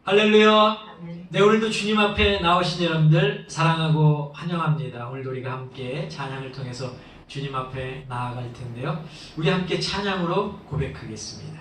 할렐루야. 네, 오늘도 주님 앞에 나오신 여러분들 사랑하고 환영합니다. 오늘도 우리가 함께 찬양을 통해서 주님 앞에 나아갈 텐데요. 우리 함께 찬양으로 고백하겠습니다.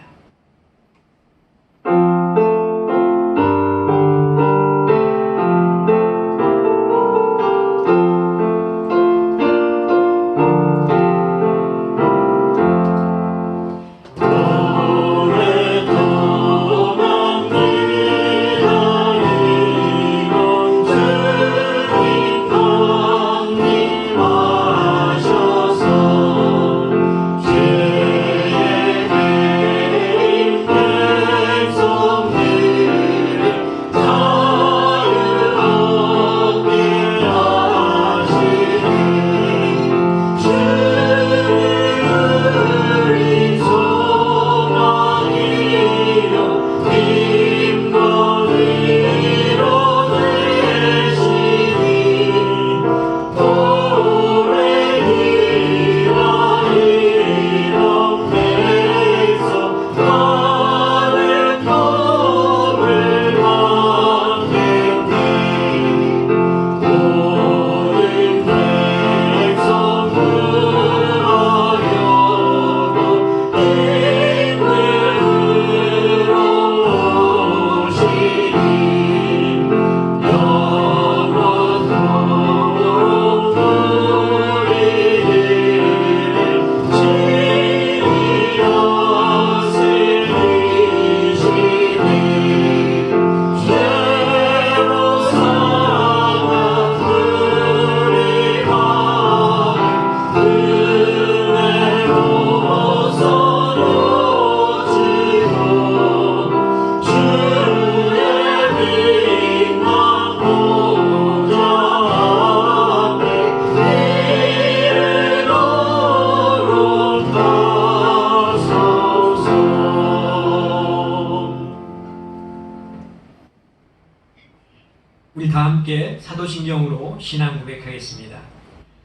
우리 다 함께 사도신경으로 신앙 고백하겠습니다.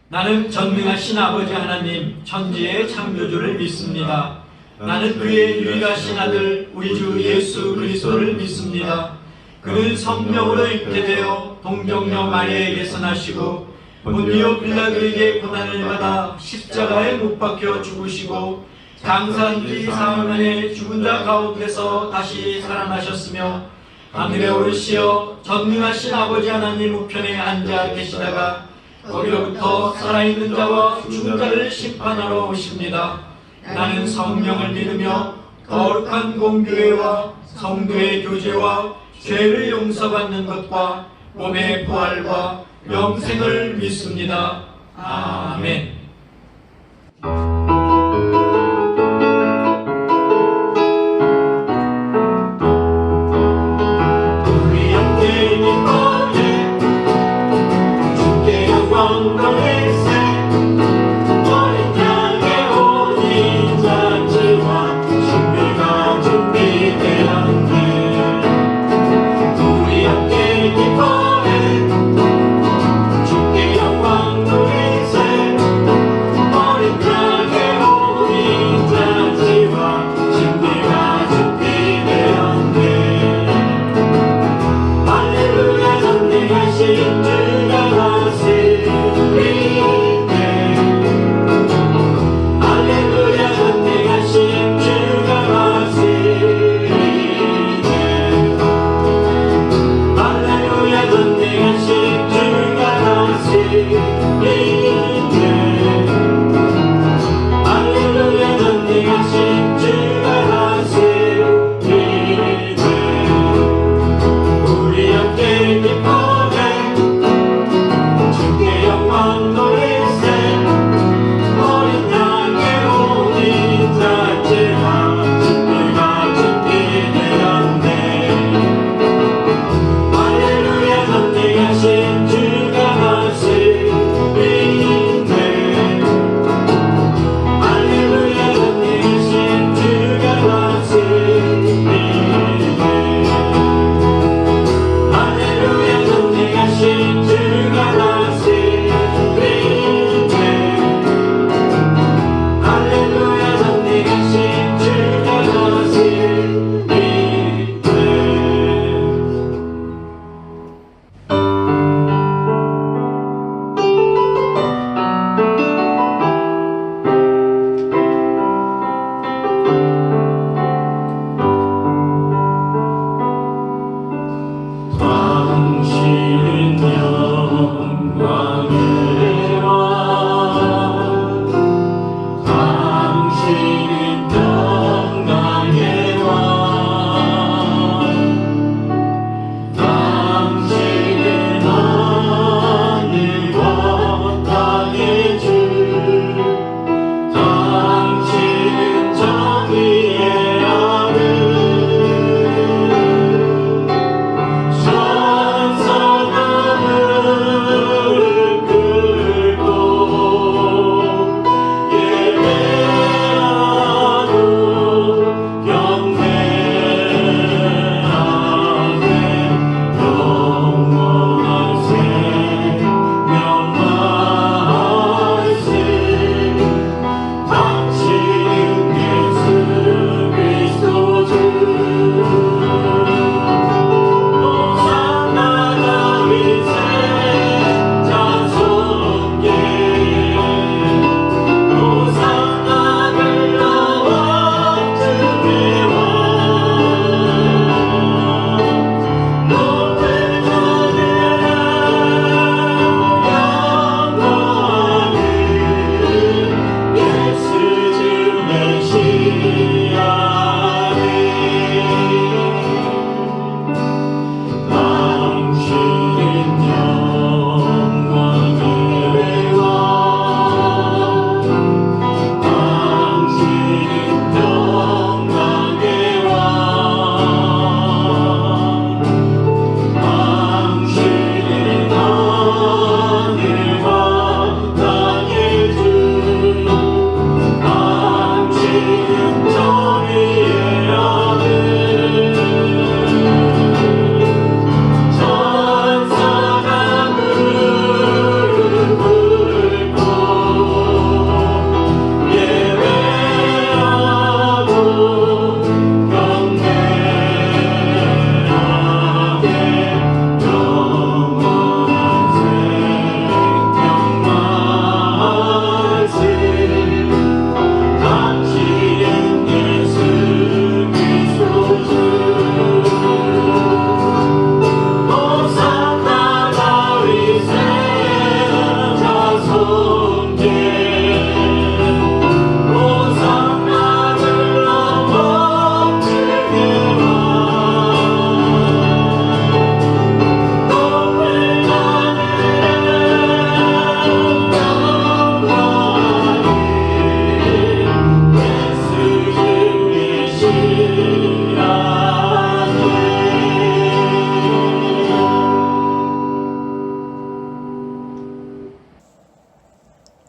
나는 전능하신 아버지 하나님 천지의 창조주를 믿습니다. 나는 그의 유일하신 아들 우리 주 예수 그리스도를 믿습니다. 그는 성령으로 잉태되어 동정녀 마리아에게서 나시고 본디오 빌라도에게 고난을 받아 십자가에 못 박혀 죽으시고 장사한 지 사흘 만에 죽은 자 가운데서 다시 살아나셨으며 하늘에 오르시어 전능하신 아버지 하나님 우편에 앉아 계시다가 거기로부터 살아있는 자와 죽은 자를 심판하러 오십니다. 나는 성령을 믿으며 거룩한 공교회와 성도의 교제와 죄를 용서받는 것과 몸의 부활과 영생을 믿습니다. 아멘. 주께 영광 돌리세 어린 양의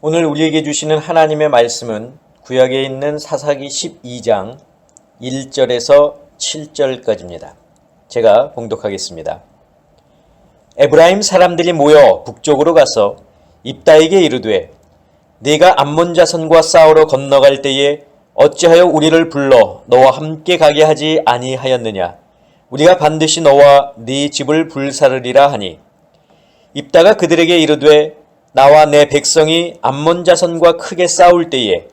오늘 우리에게 주시는 하나님의 말씀은 구약에 있는 사사기 12장 1절에서 7절까지입니다. 제가 봉독하겠습니다. 에브라임 사람들이 모여 북쪽으로 가서 입다에게 이르되 네가 암몬 자손과 싸우러 건너갈 때에 어찌하여 우리를 불러 너와 함께 가게 하지 아니하였느냐. 우리가 반드시 너와 네 집을 불사르리라 하니 입다가 그들에게 이르되 나와 내 백성이 암몬 자손과 크게 싸울 때에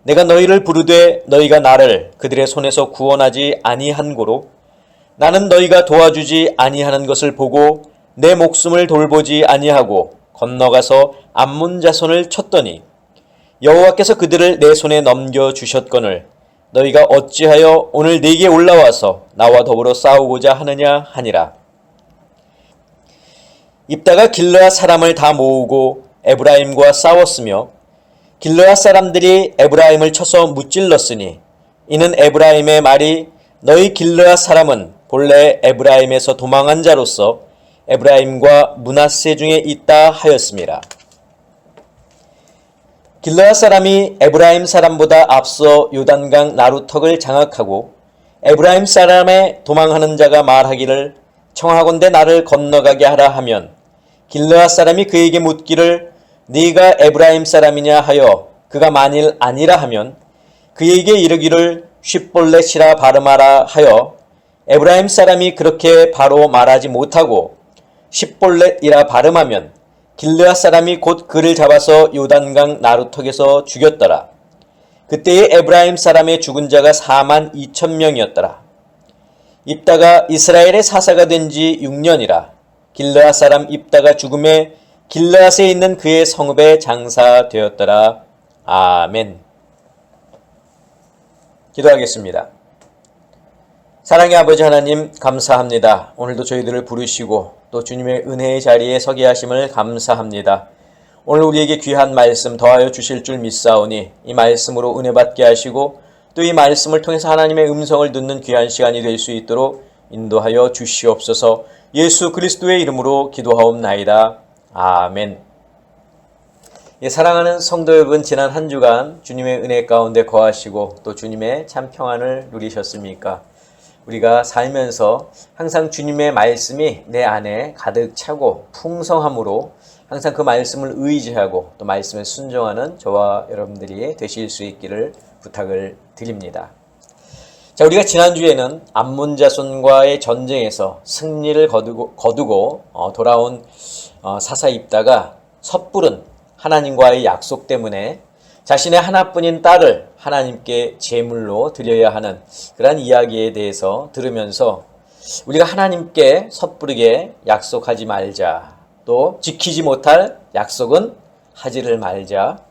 내가 너희를 부르되 너희가 나를 그들의 손에서 구원하지 아니한 고로 나는 너희가 도와주지 아니하는 것을 보고 내 목숨을 돌보지 아니하고 건너가서 암몬 자손을 쳤더니 여호와께서 그들을 내 손에 넘겨주셨거늘 너희가 어찌하여 오늘 내게 올라와서 나와 더불어 싸우고자 하느냐 하니라. 입다가 길르앗 사람을 다 모으고 에브라임과 싸웠으며 길르앗 사람들이 에브라임을 쳐서 무찔렀으니 이는 에브라임의 말이 너희 길르앗 사람은 본래 에브라임에서 도망한 자로서 에브라임과 므낫세 중에 있다 하였습니다. 길르앗 사람이 에브라임 사람보다 앞서 요단강 나루턱을 장악하고 에브라임 사람의 도망하는 자가 말하기를 청하건대 나를 건너가게 하라 하면 길르앗 사람이 그에게 묻기를 네가 에브라임 사람이냐 하여 그가 만일 아니라 하면 그에게 이르기를 쉿볼렛이라 발음하라 하여 에브라임 사람이 그렇게 바로 말하지 못하고 쉿볼렛이라 발음하면 길르앗 사람이 곧 그를 잡아서 요단강 나루턱에서 죽였더라. 그때에 에브라임 사람의 죽은 자가 4만 2천 명이었더라. 입다가 이스라엘의 사사가 된 지 6년이라. 길르앗 사람 입다가 죽음에 길르앗에 있는 그의 성읍에 장사되었더라. 아멘. 기도하겠습니다. 사랑의 아버지 하나님 감사합니다. 오늘도 저희들을 부르시고 또 주님의 은혜의 자리에 서게 하심을 감사합니다. 오늘 우리에게 귀한 말씀 더하여 주실 줄 믿사오니 이 말씀으로 은혜 받게 하시고 또 이 말씀을 통해서 하나님의 음성을 듣는 귀한 시간이 될 수 있도록 인도하여 주시옵소서. 예수 그리스도의 이름으로 기도하옵나이다. 아멘. 사랑하는 성도 여러분, 지난 한 주간 주님의 은혜 가운데 거하시고 또 주님의 참 평안을 누리셨습니까? 우리가 살면서 항상 주님의 말씀이 내 안에 가득 차고 풍성함으로 항상 그 말씀을 의지하고 또 말씀에 순종하는 저와 여러분들이 되실 수 있기를 부탁을 드립니다. 자, 우리가 지난주에는 암몬 자손과의 전쟁에서 승리를 거두고 돌아온 사사 입다가 섣부른 하나님과의 약속 때문에 자신의 하나뿐인 딸을 하나님께 제물로 드려야 하는 그러한 이야기에 대해서 들으면서 우리가 하나님께 섣부르게 약속하지 말자, 또 지키지 못할 약속은 하지를 말자,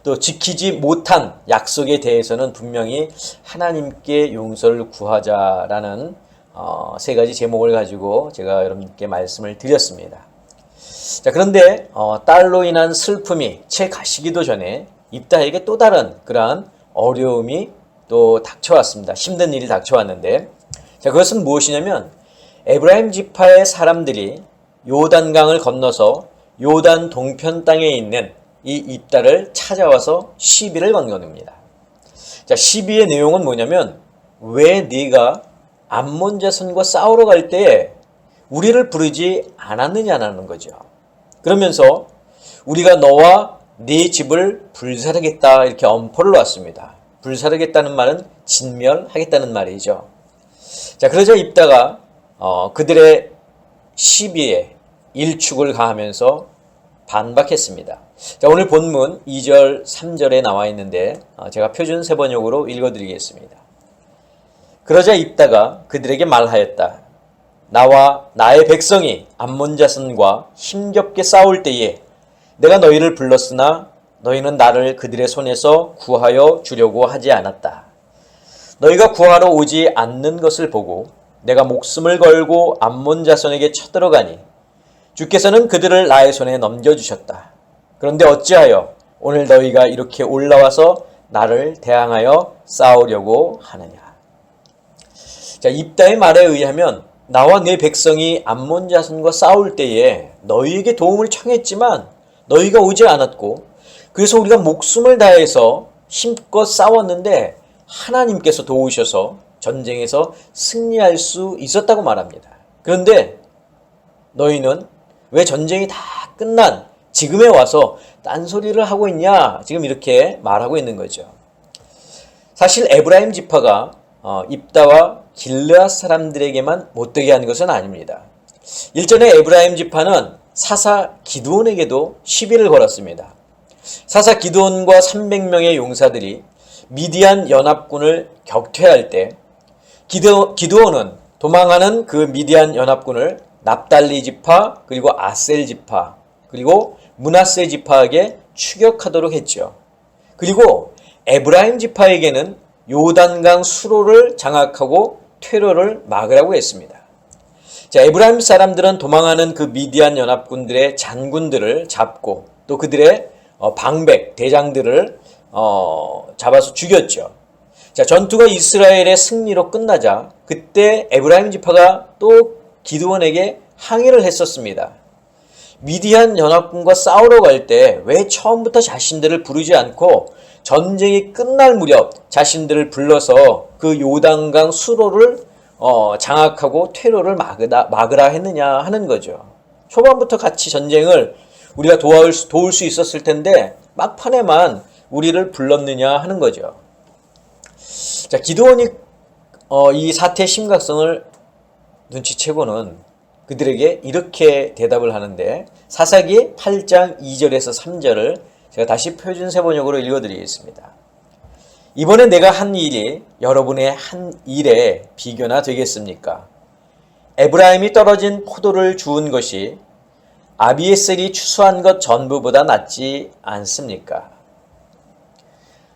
또 지키지 못한 약속에 대해서는 분명히 하나님께 용서를 구하자라는 세 가지 제목을 가지고 제가 여러분께 말씀을 드렸습니다. 자, 그런데 딸로 인한 슬픔이 채 가시기도 전에 입다에게 또 다른 그러한 어려움이 또 닥쳐왔습니다. 힘든 일이 닥쳐왔는데, 자, 그것은 무엇이냐면 에브라임 지파의 사람들이 요단강을 건너서 요단 동편 땅에 있는 이 입다를 찾아와서 시비를 건 겁니다. 자, 시비의 내용은 뭐냐면 왜 네가 암몬 자손과 싸우러 갈 때에 우리를 부르지 않았느냐는 거죠. 그러면서 우리가 너와 네 집을 불사르겠다 이렇게 엄포를 놨습니다. 불사르겠다는 말은 진멸하겠다는 말이죠. 자, 그러자 입다가 그들의 시비에 일축을 가하면서 반박했습니다. 자, 오늘 본문 2절 3절에 나와 있는데 제가 표준 세번역으로 읽어드리겠습니다. 그러자 입다가 그들에게 말하였다. 나와 나의 백성이 암몬 자손과 힘겹게 싸울 때에 내가 너희를 불렀으나 너희는 나를 그들의 손에서 구하여 주려고 하지 않았다. 너희가 구하러 오지 않는 것을 보고 내가 목숨을 걸고 암몬 자손에게 쳐들어가니 주께서는 그들을 나의 손에 넘겨주셨다. 그런데 어찌하여 오늘 너희가 이렇게 올라와서 나를 대항하여 싸우려고 하느냐. 자, 입다의 말에 의하면 나와 내 백성이 암몬 자손과 싸울 때에 너희에게 도움을 청했지만 너희가 오지 않았고 그래서 우리가 목숨을 다해서 힘껏 싸웠는데 하나님께서 도우셔서 전쟁에서 승리할 수 있었다고 말합니다. 그런데 너희는 왜 전쟁이 다 끝난 지금에 와서 딴소리를 하고 있냐? 지금 이렇게 말하고 있는 거죠. 사실 에브라임 지파가 입다와 길르앗 사람들에게만 못되게 하는 것은 아닙니다. 일전에 에브라임 지파는 사사 기드온에게도 시비를 걸었습니다. 사사 기드온과 300명의 용사들이 미디안 연합군을 격퇴할 때 기드온은 도망하는 그 미디안 연합군을 납달리 지파 그리고 아셀 지파 그리고 므낫세 지파에게 추격하도록 했죠. 그리고 에브라임 지파에게는 요단강 수로를 장악하고 퇴로를 막으라고 했습니다. 자, 에브라임 사람들은 도망하는 그 미디안 연합군들의 장군들을 잡고 또 그들의 방백, 대장들을 잡아서 죽였죠. 자, 전투가 이스라엘의 승리로 끝나자 그때 에브라임 지파가 또 기드온에게 항의를 했었습니다. 미디안 연합군과 싸우러 갈 때 왜 처음부터 자신들을 부르지 않고 전쟁이 끝날 무렵 자신들을 불러서 그 요단강 수로를 장악하고 퇴로를 막으라 했느냐 하는 거죠. 초반부터 같이 전쟁을 우리가 도울 수 있었을 텐데 막판에만 우리를 불렀느냐 하는 거죠. 자, 기드온이 이 사태의 심각성을 눈치채고는 그들에게 이렇게 대답을 하는데 사사기 8장 2절에서 3절을 제가 다시 표준세 번역으로 읽어드리겠습니다. 이번에 내가 한 일이 여러분의 한 일에 비교나 되겠습니까? 에브라임이 떨어진 포도를 주운 것이 아비에셀이 추수한 것 전부보다 낫지 않습니까?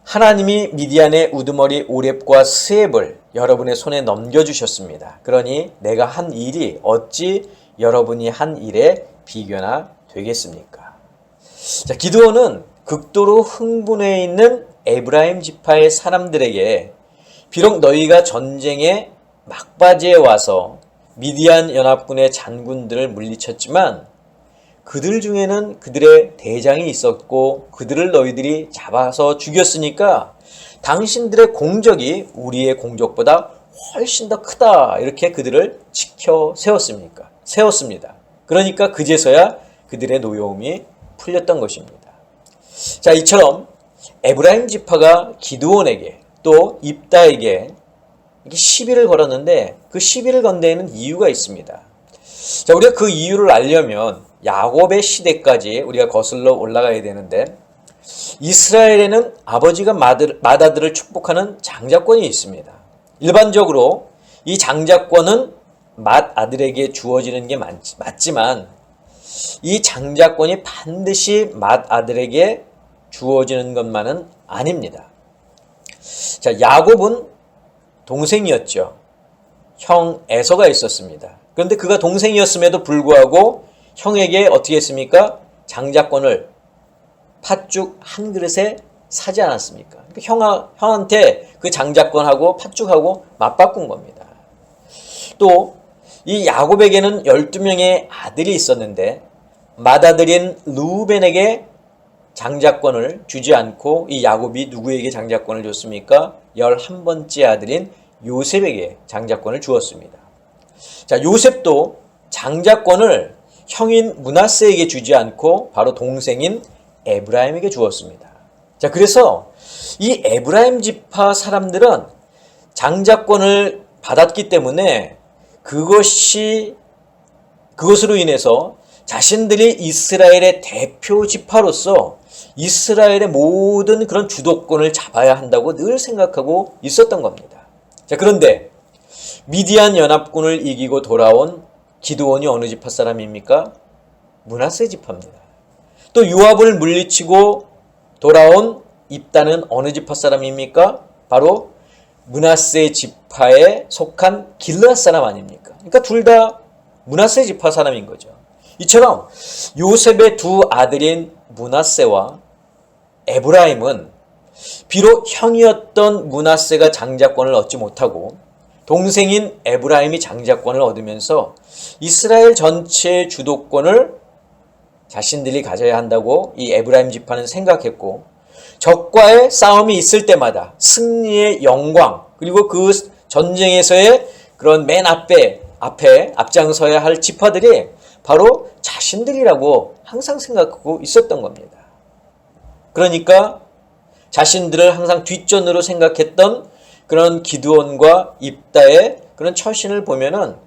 하나님이 미디안의 우두머리 오렙과 스앱을 여러분의 손에 넘겨주셨습니다. 그러니 내가 한 일이 어찌 여러분이 한 일에 비교나 되겠습니까? 자, 기드온은 극도로 흥분해 있는 에브라임 지파의 사람들에게 비록 너희가 전쟁의 막바지에 와서 미디안 연합군의 장군들을 물리쳤지만 그들 중에는 그들의 대장이 있었고 그들을 너희들이 잡아서 죽였으니까 당신들의 공적이 우리의 공적보다 훨씬 더 크다. 이렇게 그들을 지켜 세웠습니다. 그러니까 그제서야 그들의 노여움이 풀렸던 것입니다. 자, 이처럼 에브라임 지파가 기드온에게 또 입다에게 이렇게 시비를 걸었는데 그 시비를 건 데에는 이유가 있습니다. 자, 우리가 그 이유를 알려면 야곱의 시대까지 우리가 거슬러 올라가야 되는데 이스라엘에는 아버지가 맏아들을 축복하는 장자권이 있습니다. 일반적으로 이 장자권은 맏아들에게 주어지는 게 맞지만 이 장자권이 반드시 맏아들에게 주어지는 것만은 아닙니다. 자, 야곱은 동생이었죠. 형 에서가 있었습니다. 그런데 그가 동생이었음에도 불구하고 형에게 어떻게 했습니까? 장자권을 팥죽 한 그릇에 사지 않았습니까? 그러니까 형한테 그 장자권하고 팥죽하고 맞바꾼 겁니다. 또 이 야곱에게는 12명의 아들이 있었는데 맏아들인 루벤에게 장자권을 주지 않고 이 야곱이 누구에게 장자권을 줬습니까? 11번째 아들인 요셉에게 장자권을 주었습니다. 자, 요셉도 장자권을 형인 므낫세에게 주지 않고 바로 동생인 에브라임에게 주었습니다. 자, 그래서 이 에브라임 지파 사람들은 장자권을 받았기 때문에 그것으로 인해서 자신들이 이스라엘의 대표 지파로서 이스라엘의 모든 그런 주도권을 잡아야 한다고 늘 생각하고 있었던 겁니다. 자, 그런데 미디안 연합군을 이기고 돌아온 기드온이 어느 지파 사람입니까? 므낫세 지파입니다. 또 요압을 물리치고 돌아온 입다는 어느 지파 사람입니까? 바로 므낫세 지파에 속한 길르앗 사람 아닙니까? 그러니까 둘 다 므낫세 지파 사람인 거죠. 이처럼 요셉의 두 아들인 므낫세와 에브라임은 비록 형이었던 므낫세가 장자권을 얻지 못하고 동생인 에브라임이 장자권을 얻으면서 이스라엘 전체의 주도권을 자신들이 가져야 한다고 이 에브라임 지파는 생각했고, 적과의 싸움이 있을 때마다 승리의 영광, 그리고 그 전쟁에서의 그런 맨 앞에 앞장서야 할 지파들이 바로 자신들이라고 항상 생각하고 있었던 겁니다. 그러니까 자신들을 항상 뒷전으로 생각했던 그런 기드온과 입다의 그런 처신을 보면은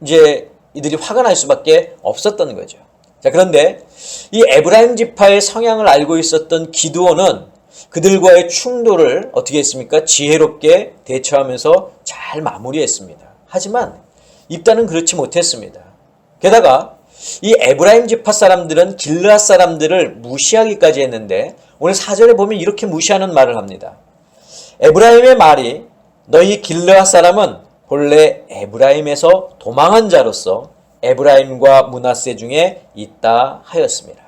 이제 이들이 화가 날 수밖에 없었던 거죠. 자, 그런데 이 에브라임 지파의 성향을 알고 있었던 기드온은 그들과의 충돌을 어떻게 했습니까? 지혜롭게 대처하면서 잘 마무리했습니다. 하지만 입다는 그렇지 못했습니다. 게다가 이 에브라임 지파 사람들은 길르앗 사람들을 무시하기까지 했는데 오늘 4절에 보면 이렇게 무시하는 말을 합니다. 에브라임의 말이 너희 길르앗 사람은 본래 에브라임에서 도망한 자로서 에브라임과 므낫세 중에 있다 하였습니다.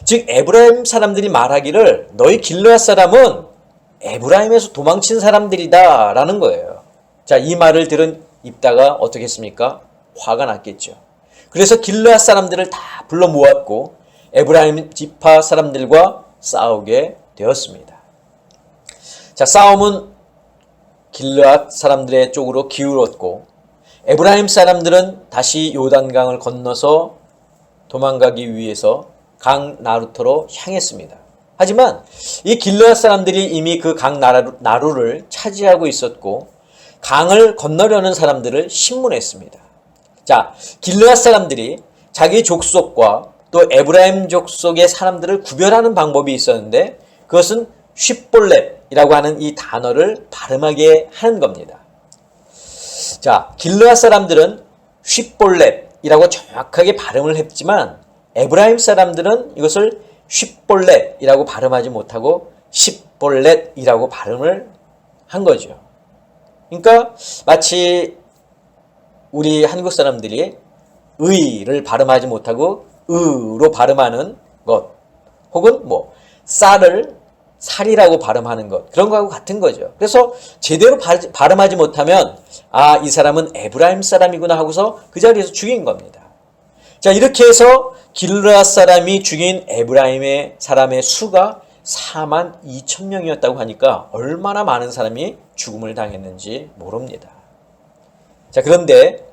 즉 에브라임 사람들이 말하기를 너희 길르앗 사람은 에브라임에서 도망친 사람들이다 라는 거예요. 자, 이 말을 들은 입다가 어떻게 했습니까? 화가 났겠죠. 그래서 길르앗 사람들을 다 불러 모았고 에브라임 지파 사람들과 싸우게 되었습니다. 자, 싸움은 길르앗 사람들의 쪽으로 기울었고 에브라임 사람들은 다시 요단강을 건너서 도망가기 위해서 강 나루터로 향했습니다. 하지만 이 길르앗 사람들이 이미 그 강 나루를 차지하고 있었고 강을 건너려는 사람들을 신문했습니다. 자, 길르앗 사람들이 자기 족속과 또 에브라임 족속의 사람들을 구별하는 방법이 있었는데 그것은 쉽볼렛이라고 하는 이 단어를 발음하게 하는 겁니다. 자, 길르앗 사람들은 쉽볼렛이라고 정확하게 발음을 했지만 에브라임 사람들은 이것을 쉽볼렛이라고 발음하지 못하고 십볼렛이라고 발음을 한 거죠. 그러니까 마치 우리 한국 사람들이 의를 발음하지 못하고 으로 발음하는 것, 혹은 뭐 쌀을 살이라고 발음하는 것, 그런 거하고 같은 거죠. 그래서 제대로 발음하지 못하면 아, 이 사람은 에브라임 사람이구나 하고서 그 자리에서 죽인 겁니다. 자, 이렇게 해서 길르앗 사람이 죽인 에브라임의 사람의 수가 42,000명이었다고 하니까 얼마나 많은 사람이 죽음을 당했는지 모릅니다. 자, 그런데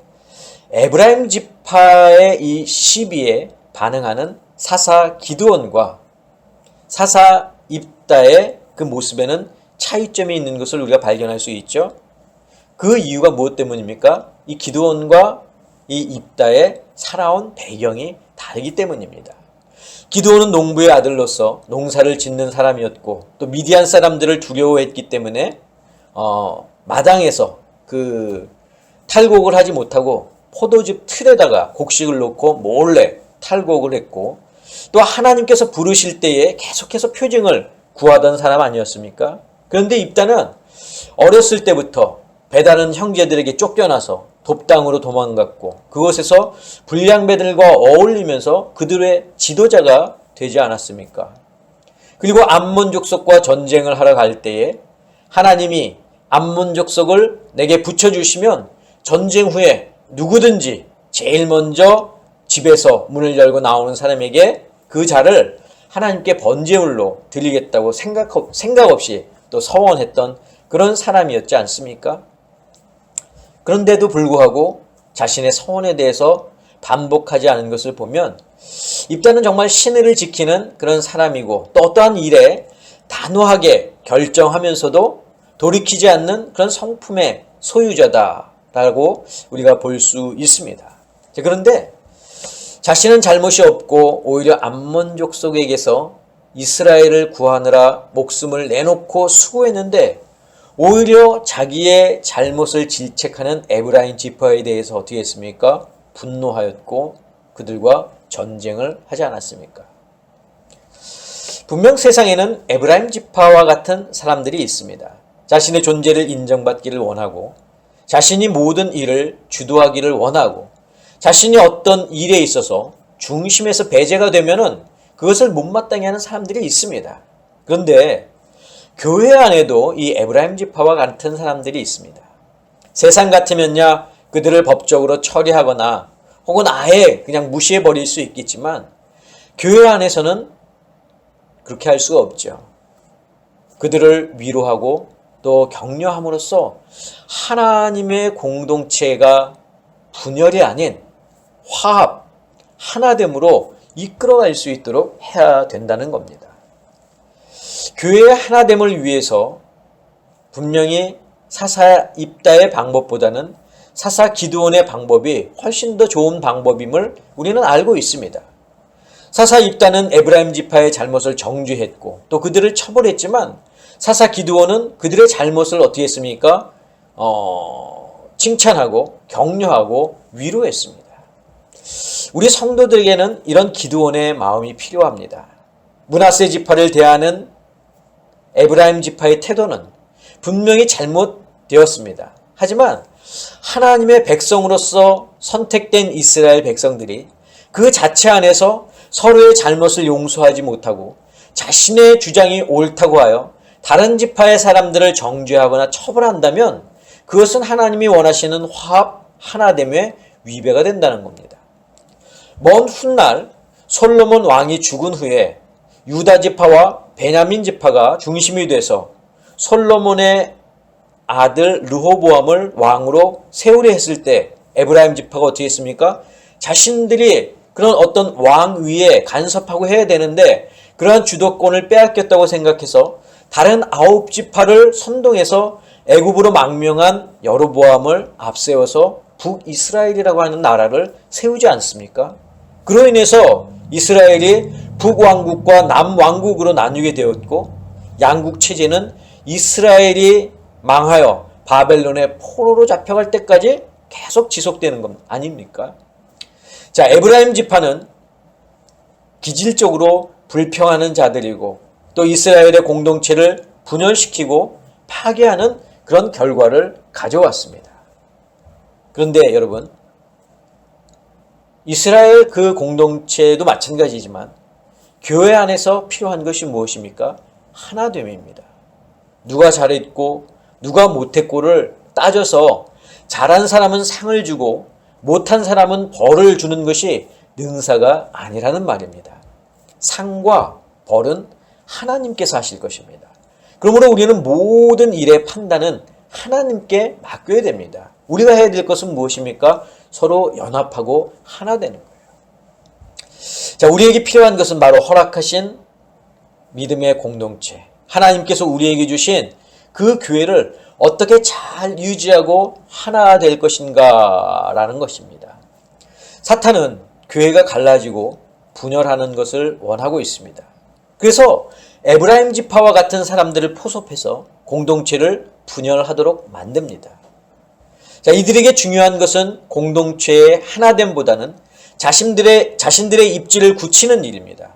에브라임 지파의 이 시비에 반응하는 사사 기드온과 사사 입다의 그 모습에는 차이점이 있는 것을 우리가 발견할 수 있죠. 그 이유가 무엇 때문입니까? 이 기드온과 이 입다의 살아온 배경이 다르기 때문입니다. 기드온은 농부의 아들로서 농사를 짓는 사람이었고 또 미디안 사람들을 두려워했기 때문에 마당에서 그 탈곡을 하지 못하고 포도즙 틀에다가 곡식을 놓고 몰래 탈곡을 했고 또 하나님께서 부르실 때에 계속해서 표징을 구하던 사람 아니었습니까? 그런데 입다는 어렸을 때부터 배다른 형제들에게 쫓겨나서 돕당으로 도망갔고 그곳에서 불량배들과 어울리면서 그들의 지도자가 되지 않았습니까? 그리고 암몬 족속과 전쟁을 하러 갈 때에 하나님이 암몬 족속을 내게 붙여주시면 전쟁 후에 누구든지 제일 먼저 집에서 문을 열고 나오는 사람에게 그 자를 하나님께 번제물로 드리겠다고 생각 없이 또 서원했던 그런 사람이었지 않습니까? 그런데도 불구하고 자신의 서원에 대해서 반복하지 않은 것을 보면 입다는 정말 신의를 지키는 그런 사람이고 또 어떠한 일에 단호하게 결정하면서도 돌이키지 않는 그런 성품의 소유자다라고 우리가 볼 수 있습니다. 그런데 자신은 잘못이 없고 오히려 암몬 족속에게서 이스라엘을 구하느라 목숨을 내놓고 수고했는데 오히려 자기의 잘못을 질책하는 에브라임 지파에 대해서 어떻게 했습니까? 분노하였고 그들과 전쟁을 하지 않았습니까? 분명 세상에는 에브라임 지파와 같은 사람들이 있습니다. 자신의 존재를 인정받기를 원하고 자신이 모든 일을 주도하기를 원하고 자신이 어떤 일에 있어서 중심에서 배제가 되면은 그것을 못마땅해 하는 사람들이 있습니다. 그런데 교회 안에도 이 에브라임 지파와 같은 사람들이 있습니다. 세상 같으면야 그들을 법적으로 처리하거나 혹은 아예 그냥 무시해 버릴 수 있겠지만 교회 안에서는 그렇게 할 수가 없죠. 그들을 위로하고 또 격려함으로써 하나님의 공동체가 분열이 아닌 화합, 하나됨으로 이끌어갈 수 있도록 해야 된다는 겁니다. 교회의 하나됨을 위해서 분명히 사사 입다의 방법보다는 사사 기드온의 방법이 훨씬 더 좋은 방법임을 우리는 알고 있습니다. 사사 입다는 에브라임 지파의 잘못을 정죄했고 또 그들을 처벌했지만 사사 기드온은 그들의 잘못을 어떻게 했습니까? 칭찬하고 격려하고 위로했습니다. 우리 성도들에게는 이런 기드온의 마음이 필요합니다. 므낫세 지파를 대하는 에브라임 지파의 태도는 분명히 잘못되었습니다. 하지만 하나님의 백성으로서 선택된 이스라엘 백성들이 그 자체 안에서 서로의 잘못을 용서하지 못하고 자신의 주장이 옳다고 하여 다른 지파의 사람들을 정죄하거나 처벌한다면 그것은 하나님이 원하시는 화합, 하나됨의 위배가 된다는 겁니다. 먼 훗날 솔로몬 왕이 죽은 후에 유다 지파와 베냐민 지파가 중심이 돼서 솔로몬의 아들 르호보암을 왕으로 세우려 했을 때 에브라임 지파가 어떻게 했습니까? 자신들이 그런 어떤 왕 위에 간섭하고 해야 되는데 그러한 주도권을 빼앗겼다고 생각해서 다른 9지파를 선동해서 애굽으로 망명한 여로보암을 앞세워서 북이스라엘이라고 하는 나라를 세우지 않습니까? 그로 인해서 이스라엘이 북왕국과 남왕국으로 나뉘게 되었고 양국 체제는 이스라엘이 망하여 바벨론의 포로로 잡혀갈 때까지 계속 지속되는 것 아닙니까? 자, 에브라임 지파는 기질적으로 불평하는 자들이고 또 이스라엘의 공동체를 분열시키고 파괴하는 그런 결과를 가져왔습니다. 그런데 여러분, 이스라엘 그 공동체도 마찬가지지만 교회 안에서 필요한 것이 무엇입니까? 하나됨입니다. 누가 잘했고 누가 못했고를 따져서 잘한 사람은 상을 주고 못한 사람은 벌을 주는 것이 능사가 아니라는 말입니다. 상과 벌은 하나님께서 하실 것입니다. 그러므로 우리는 모든 일의 판단은 하나님께 맡겨야 됩니다. 우리가 해야 될 것은 무엇입니까? 서로 연합하고 하나 되는 거예요. 자, 우리에게 필요한 것은 바로 허락하신 믿음의 공동체, 하나님께서 우리에게 주신 그 교회를 어떻게 잘 유지하고 하나 될 것인가라는 것입니다. 사탄은 교회가 갈라지고 분열하는 것을 원하고 있습니다. 그래서 에브라임 지파와 같은 사람들을 포섭해서 공동체를 분열하도록 만듭니다. 자, 이들에게 중요한 것은 공동체의 하나됨보다는 자신들의 입지를 굳히는 일입니다.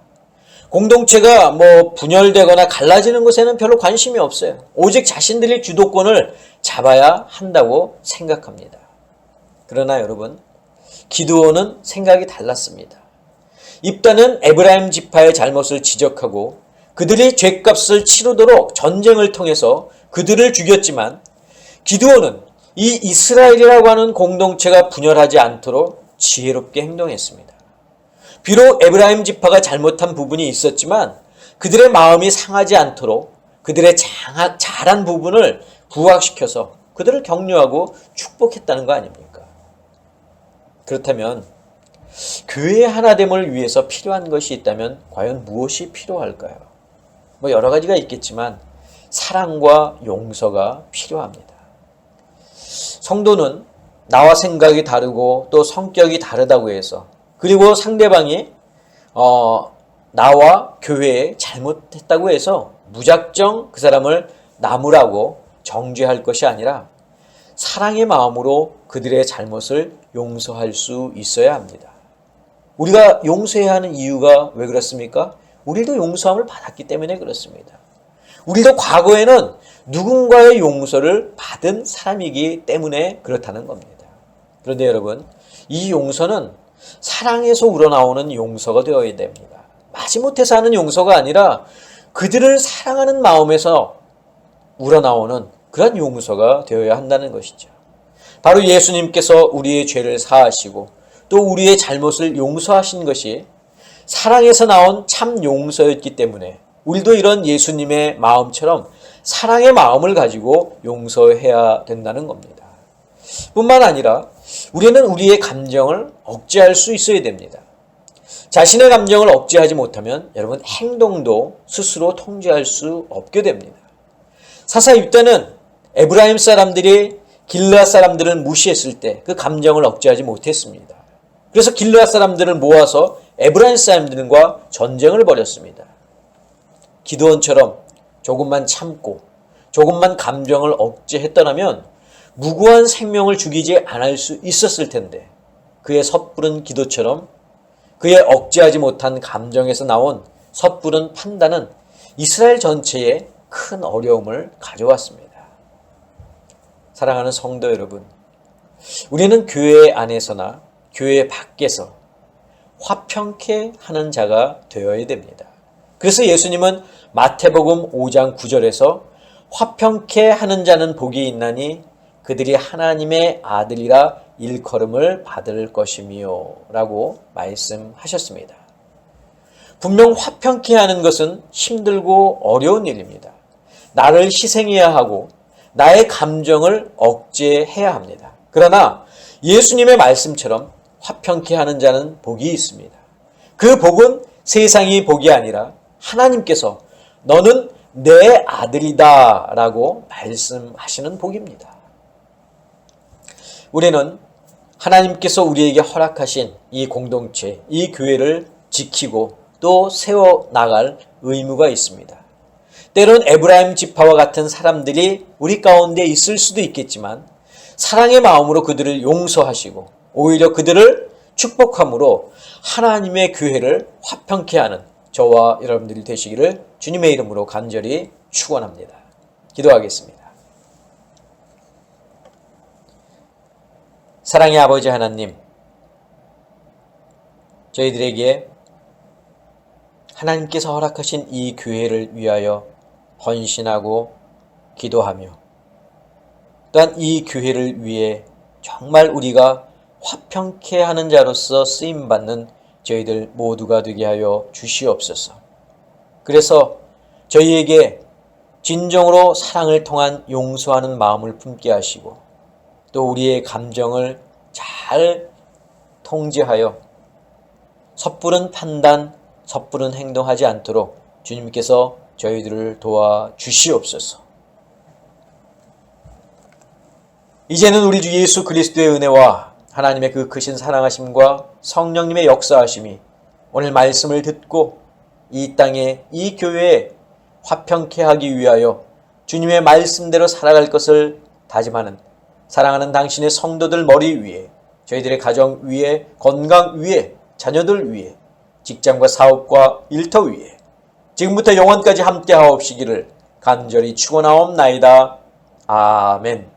공동체가 분열되거나 갈라지는 것에는 별로 관심이 없어요. 오직 자신들의 주도권을 잡아야 한다고 생각합니다. 그러나 여러분, 기드온은 생각이 달랐습니다. 입다는 에브라임 지파의 잘못을 지적하고 그들이 죗값을 치르도록 전쟁을 통해서 그들을 죽였지만 기드온은 이 이스라엘이라고 하는 공동체가 분열하지 않도록 지혜롭게 행동했습니다. 비록 에브라임 지파가 잘못한 부분이 있었지만 그들의 마음이 상하지 않도록 그들의 잘한 부분을 부각시켜서 그들을 격려하고 축복했다는 거 아닙니까? 그렇다면 교회의 하나됨을 위해서 필요한 것이 있다면 과연 무엇이 필요할까요? 여러 가지가 있겠지만 사랑과 용서가 필요합니다. 성도는 나와 생각이 다르고 또 성격이 다르다고 해서 그리고 상대방이 나와 교회에 잘못했다고 해서 무작정 그 사람을 나무라고 정죄할 것이 아니라 사랑의 마음으로 그들의 잘못을 용서할 수 있어야 합니다. 우리가 용서해야 하는 이유가 왜 그렇습니까? 우리도 용서함을 받았기 때문에 그렇습니다. 우리도 과거에는 누군가의 용서를 받은 사람이기 때문에 그렇다는 겁니다. 그런데 여러분, 이 용서는 사랑에서 우러나오는 용서가 되어야 됩니다. 마지못해서 하는 용서가 아니라 그들을 사랑하는 마음에서 우러나오는 그런 용서가 되어야 한다는 것이죠. 바로 예수님께서 우리의 죄를 사하시고 또 우리의 잘못을 용서하신 것이 사랑에서 나온 참 용서였기 때문에 우리도 이런 예수님의 마음처럼 사랑의 마음을 가지고 용서해야 된다는 겁니다. 뿐만 아니라 우리는 우리의 감정을 억제할 수 있어야 됩니다. 자신의 감정을 억제하지 못하면 여러분 행동도 스스로 통제할 수 없게 됩니다. 사사 이때는 에브라임 사람들이 길르앗 사람들을 무시했을 때 그 감정을 억제하지 못했습니다. 그래서 길르앗 사람들을 모아서 에브라임 사람들과 전쟁을 벌였습니다. 기드온처럼 조금만 참고 조금만 감정을 억제했더라면 무고한 생명을 죽이지 않을 수 있었을 텐데 그의 섣부른 기도처럼 그의 억제하지 못한 감정에서 나온 섣부른 판단은 이스라엘 전체에 큰 어려움을 가져왔습니다. 사랑하는 성도 여러분, 우리는 교회 안에서나 교회 밖에서 화평케 하는 자가 되어야 됩니다. 그래서 예수님은 마태복음 5장 9절에서 화평케 하는 자는 복이 있나니 그들이 하나님의 아들이라 일컬음을 받을 것이미요 라고 말씀하셨습니다. 분명 화평케 하는 것은 힘들고 어려운 일입니다. 나를 희생해야 하고 나의 감정을 억제해야 합니다. 그러나 예수님의 말씀처럼 화평케 하는 자는 복이 있습니다. 그 복은 세상이 복이 아니라 하나님께서 너는 내 아들이다 라고 말씀하시는 복입니다. 우리는 하나님께서 우리에게 허락하신 이 공동체, 이 교회를 지키고 또 세워나갈 의무가 있습니다. 때론 에브라임 지파와 같은 사람들이 우리 가운데 있을 수도 있겠지만 사랑의 마음으로 그들을 용서하시고 오히려 그들을 축복함으로 하나님의 교회를 화평케 하는 저와 여러분들이 되시기를 주님의 이름으로 간절히 축원합니다. 기도하겠습니다. 사랑의 아버지 하나님, 저희들에게 하나님께서 허락하신 이 교회를 위하여 헌신하고 기도하며 또한 이 교회를 위해 정말 우리가 화평케 하는 자로서 쓰임받는 저희들 모두가 되게 하여 주시옵소서. 그래서 저희에게 진정으로 사랑을 통한 용서하는 마음을 품게 하시고 또 우리의 감정을 잘 통제하여 섣부른 판단, 섣부른 행동하지 않도록 주님께서 저희들을 도와 주시옵소서. 이제는 우리 주 예수 그리스도의 은혜와 하나님의 그 크신 사랑하심과 성령님의 역사하심이 오늘 말씀을 듣고 이 땅에 이 교회에 화평케 하기 위하여 주님의 말씀대로 살아갈 것을 다짐하는 사랑하는 당신의 성도들 머리 위에 저희들의 가정 위에 건강 위에 자녀들 위에 직장과 사업과 일터 위에 지금부터 영원까지 함께 하옵시기를 간절히 축원하옵나이다. 아멘.